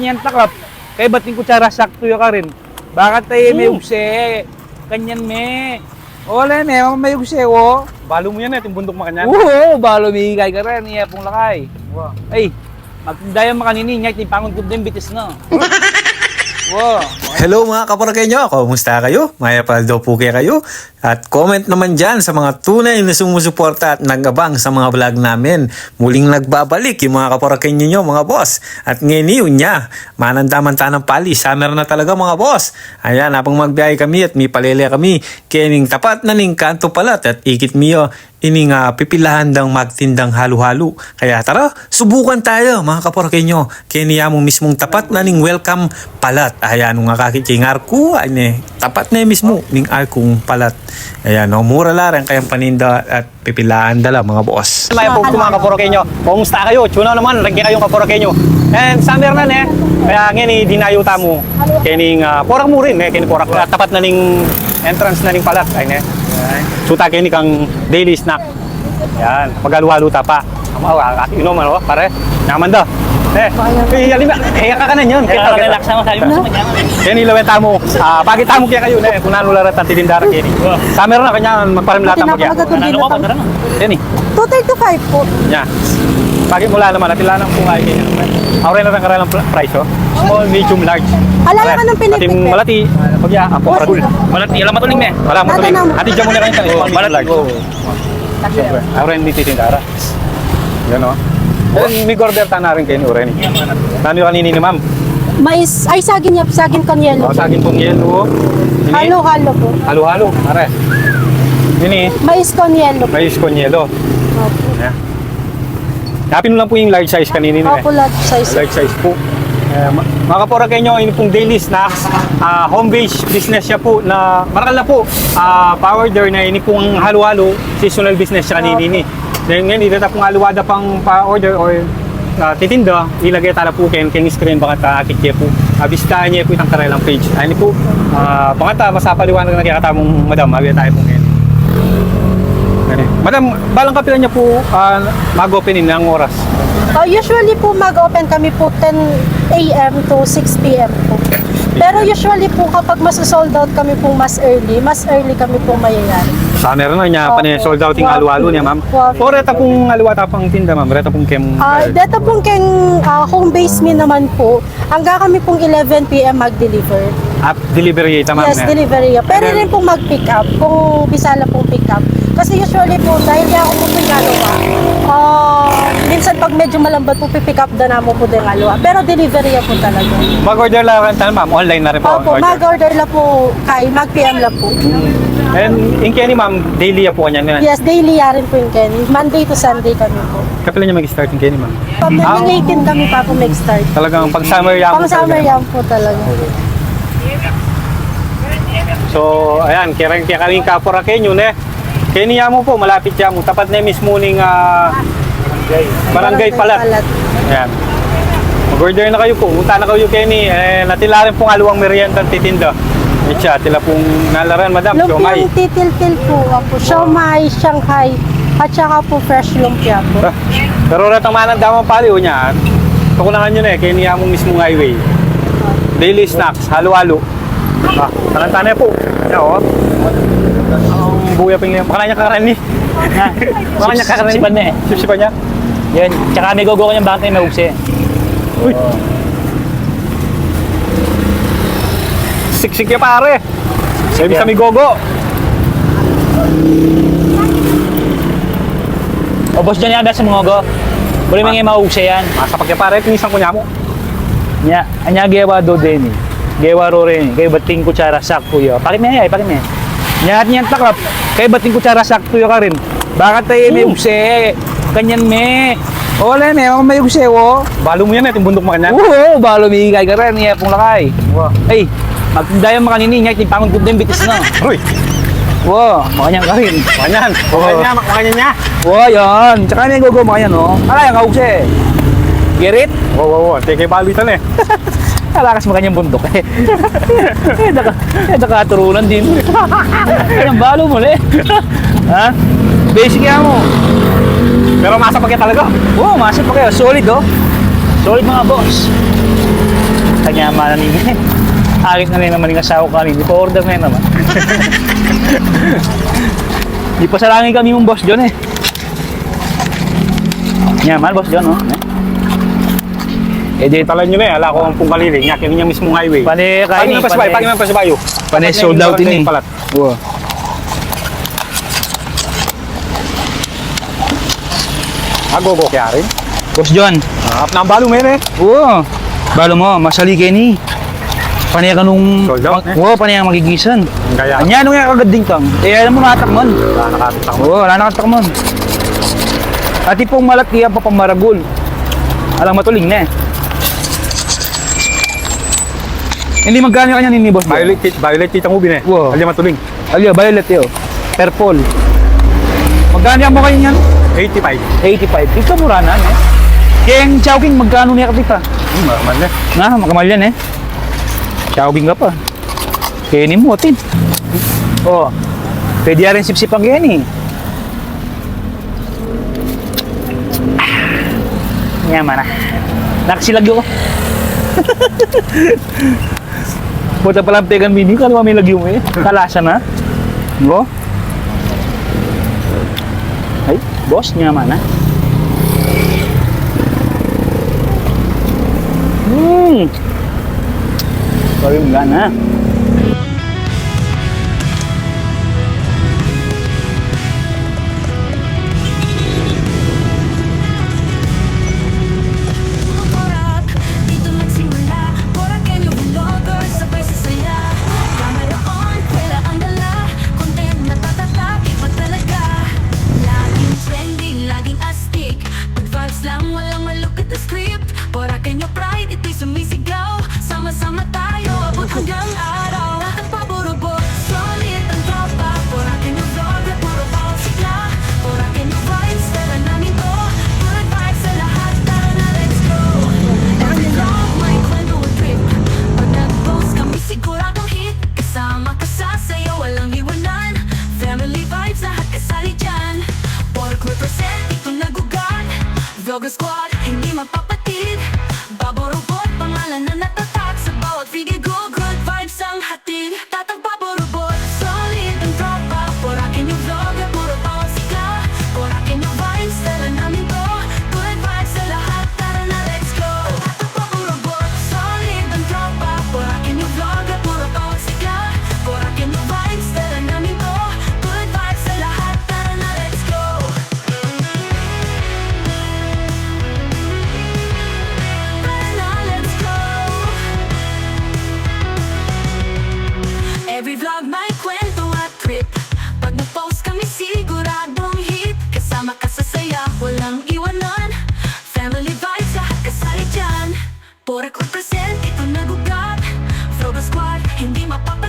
Yan takap, kay bating kutsara sakto yung ka rin. Bakit tayo may ugse? Kanyan me. Wala na, may ugse wo. Balo mo yan yung bundok makanyan. Oo, balo may higay ka rin, iya pong lakay. Wow. Ay, magtindayan makanini, ngay tipangon ko din bitis na. Wow. Hello mga kaporakenyo, kumusta kayo? Mayapal daw po kayo. At comment naman dyan sa mga tunay na sumusuporta at nag-abang sa mga vlog namin. Muling nagbabalik yung mga kaporakenyo nyo mga boss. At ngayon niya, manandaman tanang pali, summer na talaga mga boss. Ayan, habang magbiyahe kami at may palele kami, kining tapat na ning kanto palat at ikit miyo, ining pipilahan dang magtindang halo-halo. Kaya tara, subukan tayo mga kaporakenyo. Kiniya mo mismong tapat na ning welcome palat. Ayan, nga kakikingar ko, ay tapat na mismo ning arkong palat. Ayan, no, mura lang kayang paninda at pipilaan dala mga boss. May po mga kaporakenyo. Kumusta kayo? Tuna naman, lagi kayong kaporakenyo. And summer na kaya ngayon dinayo tamo. Kining porak mo rin, kining porak. Tapat na ning entrance na ning palat. Ay suta kini kang daily snack. Yan, paghalu-halu ta pa. Inom ano, pare. Naman daw. Alima, kakanan yun. Relax naman sabi mo sa kanya. Yan ilawen tamo. Pagi tamo kaya kayo na kung nano larat at tindara kini. Summer na kanya magparimlata mo kaya. Ano ko pa darang? Yan 235 po. nya. Pagi mula naman at ilan ang kungay kanya. Aure na ang price oh. Small, medium, large. Ala naman ng pinipit. Ating malati, pagya, apo paragul. Malati, alam matuling me. Wala mo tuloy. Ati dyan mo na rin kami. Malati. Large. Siyempre. Aure hindi titindara. Yan oh. May order ta na rin kayo ni Oren. Nano kanini ni ma'am? Mais, ay saging yap, saging kon yellow. Saging pong yelo. Halo-halo po. Halo-halo. Pare. Ini. Mais kon yellow. Mais con yelo. Opo. Yeah. Napin mo lang po yung large size kanini ni. Opo, large size. Large size po. Mga kaporakenyo, ini pong daily snacks. Home-based business siya po na marakal na po. Powder na ini pong halo-halo. Seasonal business siya kanini ni. Then ngayon, dito pong haluwada pang pa-order or titinda, ilagay tala po kayo screen baka akit niya po. Bistahan niya po itang karelang page. Ayun po, baka masapaliwanag na kaya katamong madam, mabiyay tayo po ngayon. Madam, balang kapilan niya po mag-openin ng oras? Usually po mag-open kami po 10 a.m. to 6 p.m. po. Pero usually po kapag masosold out kami po mas early kami po mayayari. Summer na niya, sold out yung halu-halo niya, ma'am. O reta pong haluwata pang tinda, ma'am. Reta pong kem... Dito pong keng home base me naman po, hanggang kami pong 11 p.m. mag-deliver. Delivery ita, ma'am. Yes, delivery. Pwede rin pong mag-pick up kung bisala pong pick up. Kasi usually po, dahil di ako po pinagawa, minsan pag medyo malambot po, pipick up na mo po din alawa. Pero delivery po talaga. Mag-order lang rin, ma'am. Online na rin po. Opo, mag-order lang po mag-PM lang po. And in Kenny, ma'am, daily po kanya. Yes, daily rin po yung Kenny. Monday to Sunday kami po. Kapilan niya mag-start in Kenny, ma'am? Pag 18 kami pa po mag-start. Talagang pag summer yam. Pang summer yam po talaga. So, ayan, kaya kaming kaporakenyo, ne? Kenny mo po, malapit yan mo. Tapat na mismo ning Barangay Palat. Ayan. Mag-order na kayo po. Punta na kayo, Kenny. Natila rin pong haluang merienda titinda. Itcha, tila pong nalaran, madam. Siomay. Lumpiang titil-til po. Siomay, Shanghai. At saka po fresh lumpia po. Pero ratang manandamang paliw niya. Tukulangan nyo na Kenny mo mismong highway. Daily snacks, halo-halo. Tanantana po. Yan o. Ang buya pa yung baka na niya kakarani. Baka niya kakarani. Sipsipan niya Sipsipan niya? Yan, tsaka may gogo ko niyang bakit may ugse. Uy! Siksik ya pare. Sabi sa migogo. O boss dyan yan sa mga gogo. Buli may maugse yan. Masa pagka pare, pinisan ko niya mo. Nya, anya gewa do din. Gewa ro rin. Kay bating kutsara sakto yo. Pakit niya pakit niya. Nya at niyan takap. Kay bating kutsara sakto yo ka rin. Bakit tayo may ugse? Kanyan me. Wala na, may ugse wo. Balo mo yan yung bundok mo kanyan. Oo, balo may higay ka rin. Iya pong lakay. Ay, magtindayan makanini. Nya, tipangon ko din bitis na. Uy! Wow, makanyang ka rin. Makanyan. Makanyan niya. Wow, yan. Tsaka may gogo makanyan, no? Alay, ang kaugse. Gerit? Wow. Teke balo ito na eh. Alakas makanyang bundok eh. Nakaturunan din. Kanyang balo mo eh. Ha? Basic yan mo. Pero masa pagka talaga. Oo, masip pa kayo. Solid, oh. Solid mga boss. Sama na nini. Akit na rin naman yung asawa ko kanina. Pa-order na yun naman. Di pa salangin kami yung Boss John eh. Yaman, Boss John, oh. Eh di talan nyo na eh, ala ko ang pungkaliling, yakin niya mismong highway. Pane, Pagi kain, ng pasibayo, pagi ng pasibayo. Pane sold out ini. Palat. Wow. Agogo kaya rin. Boss John. Up na ang balo men eh. Oo. Balo mo, masali kayo ni. Panay ka nung... Sold out, eh. Oo, panay ang magigisan. Ang gaya. Anya, nung yung kagad ding tang. Eh, alam mo natakmon. Wala nakatak mo. Oo, wala nakatakmon. At ipong malaki pa pang maragul. Alang matuling na eh. Hindi magkano kanya ni Boss John? Violet tita mo bin eh. Wow. Alya matuling. Alyo, violet yun. Purple. Magkano yan mo kayo yan? 85. 85. Ito mura na eh. Kaya yung Chowking, magkano niya kapita? Maraman na. Na, makamal yan eh. Chowking ka pa. Kaya ni mo, tin. Oo. Pwede rin sip-sipang yan eh. Yaman na. Nakasilagyo ko. Puta palang pegan mini, kala may lagyo mo eh. Kalasa na. No? Ay, boss, yaman na. Sabi mo gana. Porak, dito magsimula. Porakenyo vlogger, sabay sa saya. Camera on, pera ang dala. Content na tatatak, iba talaga. Laging trending, laging astig. Good vibes lang, walang maluk at the script. Porakenyo pride, ito'y sumisigaw. Sama-sama tayo, abot hanggang araw. Lahat ng paborobot, solid ang tropa. Porakenyo vlogger, puro pausigla. Porakenyo vibes, tara namin to. Good vibes sa lahat, tara na, let's go. Every vlog, may kwento o trip. Pag nag-post kami, siguradong hit. Kasama ka sa sayo, walang iwanan. Family vibes, lahat kasali dyan. Pork represent, ito nagugat. Vlogger squad, hindi mapapatid. Babo robot, pangalan na natatak. Sa bawat video go, good vibes ang hatid. Tatang Babo robot, solid ang tropa. Porakenyo vlogger, puro pausigla. Porakenyo vibes, tara namin to. Good vibes sa lahat, tara na, let's go. Tatang Babo robot, solid ang tropa. Porakenyo vlogger, puro pausigla. Porakenyo vibes, tara namin to. Good vibes sa lahat, tara na, let's go. Tara na, let's go. Every vlog may kwento at trip. Pag nag-post kami siguradong hit. Kasama ka sa saya, walang iwanan. Family vibes, lahat kasali dyan. Porek represent, ito nagugat. Vlogger squad, hindi mapapagod.